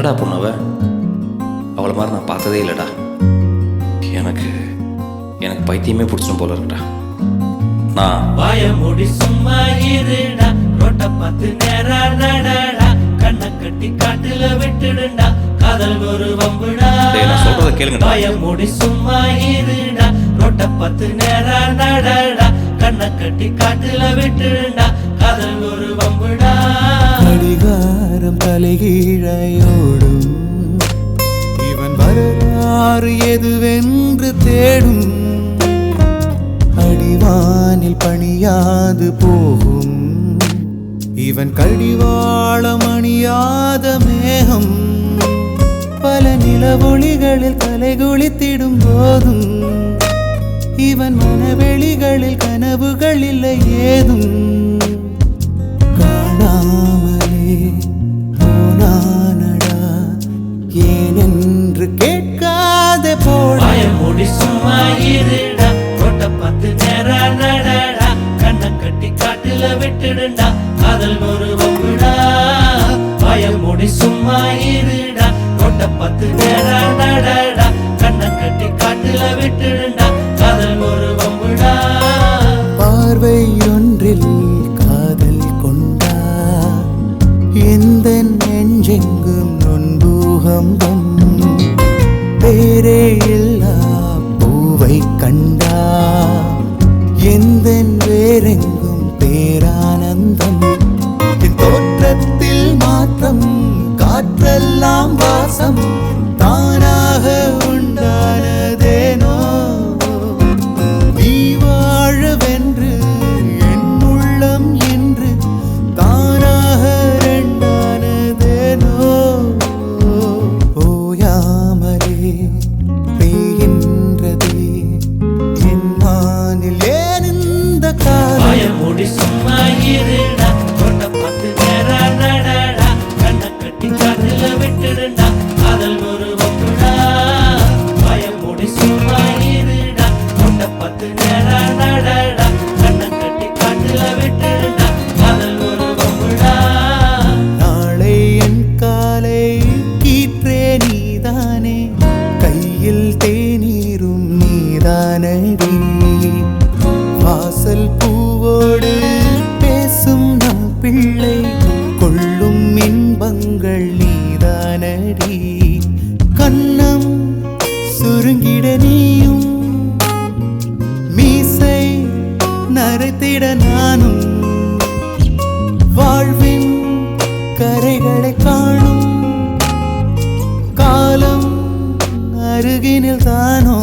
என்னடா பொண்ணவ? அவளை மாதிரி நான் பார்த்ததே இல்லைடா. எனக்கு எனக்கு பைத்தியமே பிடிச்சிடும் போல இருக்குடா. நான் வாய மூடி சும்மா இருடா, ரோட்ட பார்த்து நேரா நடடா, கண்ணை கட்டி காட்டுல விட்டுடுண்டா, காதல் ஒரு வம்புடா. நான் சொல்றத கேளுங்கடா. வாய மூடி சும்மா இருடா, ரோட்ட பார்த்து நேரா நடடா, கண்ணை கட்டி காட்டுல விட்டுடுண்டா, காதல் ஒரு வம்புடா. கடிகாரம் தலைகீழையோடும், இவன் வரலாறு எதுவென்று தேடும், அடிவானில் பணியாது போகும், இவன் கடிவாளம் அணியாத மேகம், பல நிலவொளிகளில் கலைகுளித்திடும் போதும், இவன் மனவெளிகளில் கனவுகள் இல்லை ஏதும், காணாமலே போனானடா ஏனென்று கேட்காதே போட. வாய மூடி சும்மா இருடா, ரோட்ட பார்த்து நேரா நடடா, கண்ணை கட்டி காட்டுல விட்டுடுண்டா, காதல் ஒரு வம்புடா. வாய மூடி சும்மா இருடா, ரோட்ட பார்த்து நேரா நடடா, கண்ணை கட்டி காட்டுல விட்டுடுண்டா, காதல் ஒரு வம்புடா. பார்வை ஒன்றில் காதல் கொண்டா, எந்த நெஞ்செங்கும் நொன்பூகம்பம், பேரே இல்லா பூவை கண்டா, எந்த வேறெங்கும் பேரானந்தம், என் தோற்றத்தில் மாற்றம், காற்றெல்லாம் வாசம், தானாக உண்டானதேனோ, நீ வாழவென்று என் உள்ளம் என்று தானாக ரெண்டானதேனோ, ஓயாமலே பெய்கின்றதே என் மானில் ஏன் இந்த காலம். வாய மூடி சும்மா இருடா, ரோட்ட பார்த்து நேரா நடடா, கண்ணை கட்டி காட்டுல விட்டுடுண்டா, காதல் ஒரு வம்புடா. வாய மூடி சும்மா இருடா, ரோட்ட பார்த்து நேரா நடடா, கண்ணை கட்டி காட்டுல விட்டுடுண்டா, காதல் ஒரு வம்புடா. நாளை என் காலை கீற்றே நீதானே, கையில் தேநீரும் நீதானடி, வாசல் பூவோடு பேசும் நம் பிள்ளை, கொள்ளும் இன்பங்கள் நீதானடி, கண்ணம் சுருங்கிட நீயும், மீசை நரைத்திட நானும், வாழ்வின் கரைகளை காணும் காலம் அருகினில் தானோ.